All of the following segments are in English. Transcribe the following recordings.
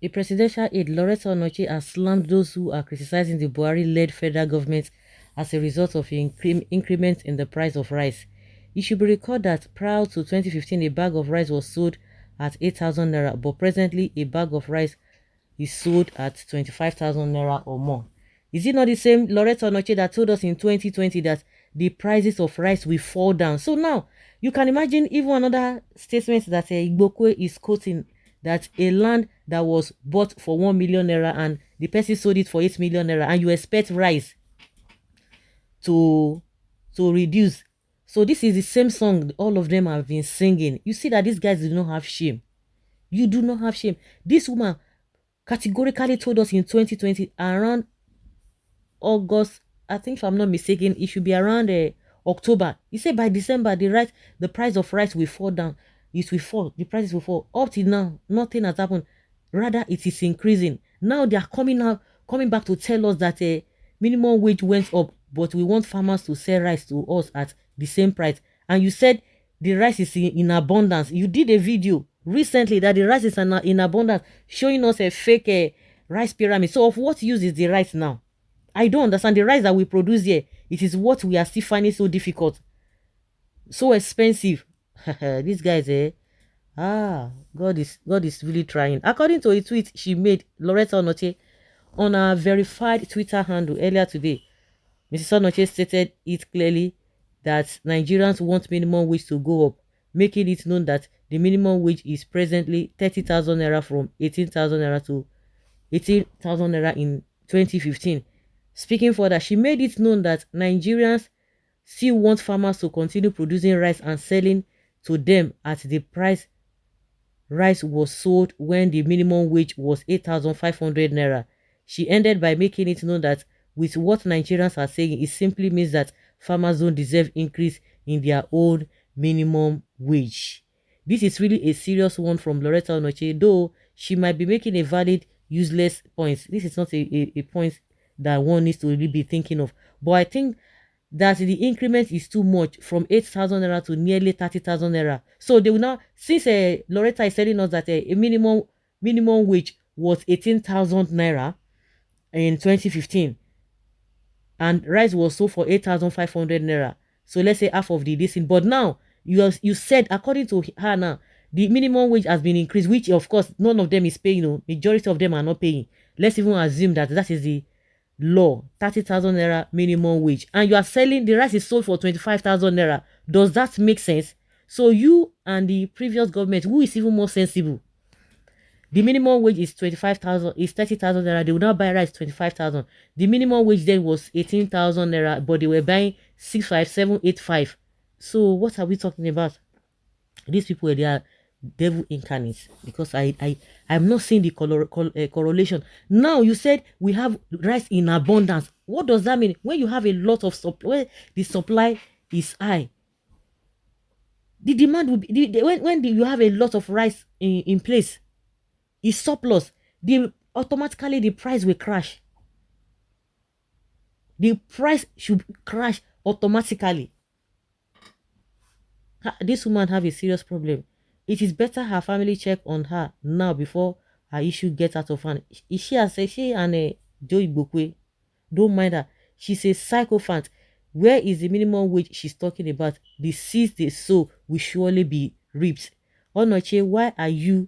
The presidential aide, Loretta Onochie, has slammed those who are criticizing the Buhari-led federal government as a result of increment in the price of rice. It should be recalled that prior to 2015, a bag of rice was sold at 8,000 naira, but presently a bag of rice is sold at 25,000 naira or more. Is it not the same Loretta Onochie that told us in 2020 that the prices of rice will fall down? So now, you can imagine even another statement that Igbokwe is quoting, that a land that was bought for 1 million naira and the person sold it for 8 million naira, and you expect rice to reduce. So this is the same song all of them have been singing. You see that these guys do not have shame. You do not have shame. This woman categorically told us in 2020 around August, I think if I'm not mistaken, it should be around October. He said by December the price of rice will fall down. It will fall. The prices will fall. Up till now, nothing has happened. Rather, it is increasing. Now they are coming back to tell us that minimum wage went up, but we want farmers to sell rice to us at the same price. And you said the rice is in abundance. You did a video recently that the rice is in abundance, showing us a fake rice pyramid. So of what use is the rice now? I don't understand. The rice that we produce here, it is what we are still finding so difficult, so expensive. These guys, God is really trying. According to a tweet she made, Loretta Onochie, on her verified Twitter handle earlier today, Mrs. Onochie stated it clearly that Nigerians want minimum wage to go up, making it known that the minimum wage is presently 30,000 naira from 18,000 naira to 18,000 naira in 2015. Speaking further, she made it known that Nigerians still want farmers to continue producing rice and selling to them at the price rice was sold when the minimum wage was 8,500 naira. She ended by making it known that with what Nigerians are saying, it simply means that farmers don't deserve increase in their own minimum wage. This is really a serious one from Loretta Onochie, though she might be making a valid, useless point. This is not a point that one needs to really be thinking of. But I think that the increment is too much, from 8,000 naira to nearly 30,000 naira. So they will now, since Loretta is telling us that a minimum wage was 18,000 naira in 2015 and rice was sold for 8,500 naira. So let's say half of the distance. But now you said, according to her now, the minimum wage has been increased, which of course none of them is paying. You know, majority of them are not paying. Let's even assume that is the law, 30,000 naira minimum wage, and you are selling the rice is sold for 25,000 naira. Does that make sense? So you and the previous government, who is even more sensible? The minimum wage is 25,000, is 30,000 naira. They will now buy rice 25,000. The minimum wage then was 18,000 naira, but they were buying 65785. So what are we talking about? These people, they are devil incarnate, because I'm not seeing the correlation. Now you said we have rice in abundance. What does that mean? When you have a lot of supply, where the supply is high, the demand will be when you have a lot of rice in place, is surplus, automatically the price will crash. The price should crash automatically. This woman have a serious problem. It is better her family check on her now before her issue gets out of hand. She and Joe Igbokwe, don't mind her. She's a psychopath. Where is the minimum wage she's talking about? The seeds they sow will surely be reaped. Onochie, why are you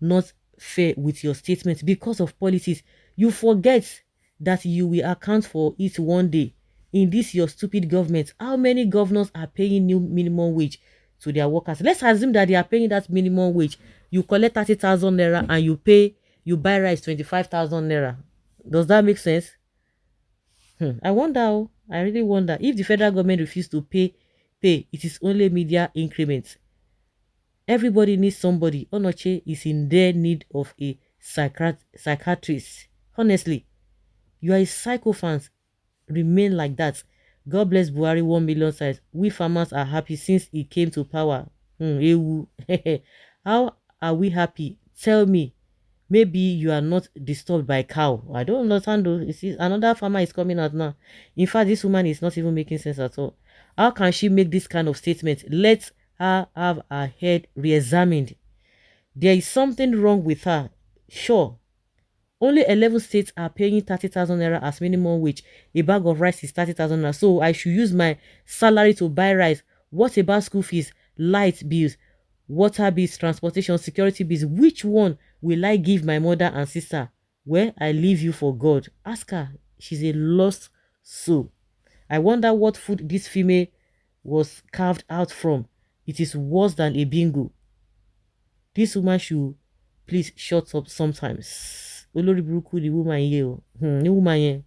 not fair with your statements? Because of politics. You forget that you will account for it one day. In this your stupid government, how many governors are paying new minimum wage to their workers? Let's assume that they are paying that minimum wage. You collect 30,000 naira and you buy rice 25,000 naira. Does that make sense? I wonder, I really wonder, if the federal government refuses to pay, it is only media increments. Everybody needs somebody. Onochie is in their need of a psychiatrist. Honestly, you are a psychopath. Remain like that. God bless Buhari 1 million size. We farmers are happy since he came to power. How are we happy? Tell me. Maybe you are not disturbed by cow. I don't understand though. You see, another farmer is coming out now. In fact, this woman is not even making sense at all. How can she make this kind of statement? Let her have her head re-examined. There is something wrong with her. Sure, only 11 states are paying 30,000 naira as minimum wage. A bag of rice is 30,000 naira. So I should use my salary to buy rice. What about school fees, light bills, water bills, transportation, security bills? Which one will I give my mother and sister? Well, I leave you for God. Ask her. She's a lost soul. I wonder what food this female was carved out from. It is worse than a bingo. This woman should please shut up sometimes. Olori Buruku, the woman here. The woman here.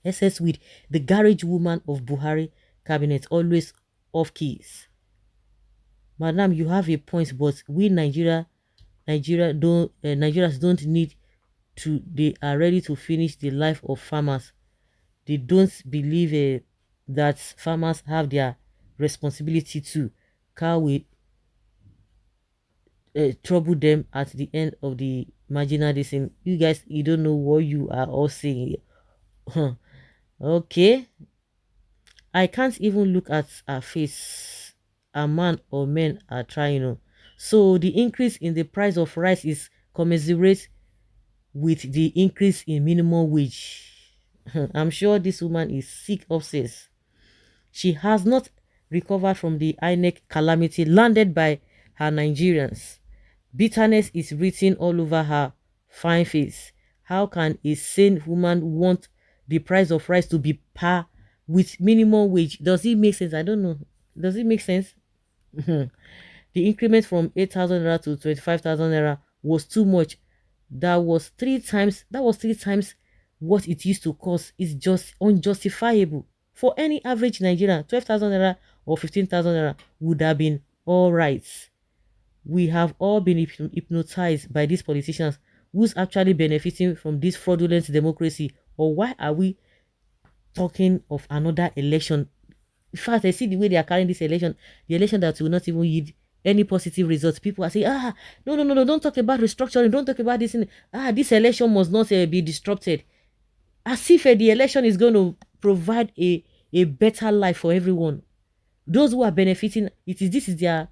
SS with the garage woman of Buhari cabinet, always off keys. Madam, you have a point, but we Nigerians don't need to. They are ready to finish the life of farmers. They don't believe that farmers have their responsibility too. Cow will trouble them at the end of the marginal distance. You guys, you don't know what you are all saying. Okay, I can't even look at her face. A man or men are trying. So the increase in the price of rice is commensurate with the increase in minimum wage. I'm sure this woman is sick of sense. She has not recovered from the INEC calamity landed by her Nigerians. Bitterness is written all over her fine face. How can a sane woman want the price of rice to be par with minimum wage? Does it make sense? I don't know. Does it make sense? The increment from 8,000 naira to 25,000 naira was too much. That was three times. What it used to cost. Is just unjustifiable. For any average Nigerian, 12,000 naira or 15,000 naira would have been all right. We have all been hypnotized by these politicians. Who's actually benefiting from this fraudulent democracy? Or why are we talking of another election? In fact, I see the way they are carrying this election, the election that will not even yield any positive results. People are saying, no, don't talk about restructuring, don't talk about this. This election must not be disrupted. As if the election is going to provide a better life for everyone. Those who are benefiting, this is their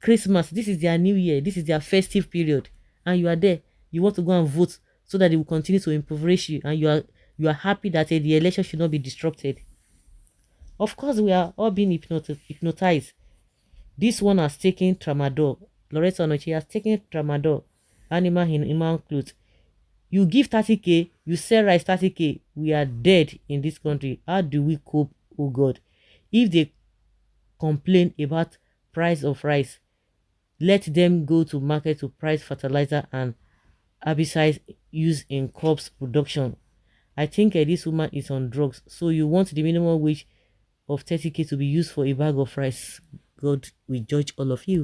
Christmas, this is their New Year, this is their festive period, and you are there. You want to go and vote so that they will continue to impoverish you, and you are happy that the election should not be disrupted. Of course, we are all being hypnotized. This one has taken tramadol. Loretta ONOCHIE has taken tramadol. Animal in human clothes. You give 30k, you sell rice 30k. We are dead in this country. How do we cope, oh God? If they complain about price of rice, let them go to market to price fertilizer and herbicides used in crops production. I think this woman is on drugs. So you want the minimum wage of 30k to be used for a bag of rice? God will judge all of you.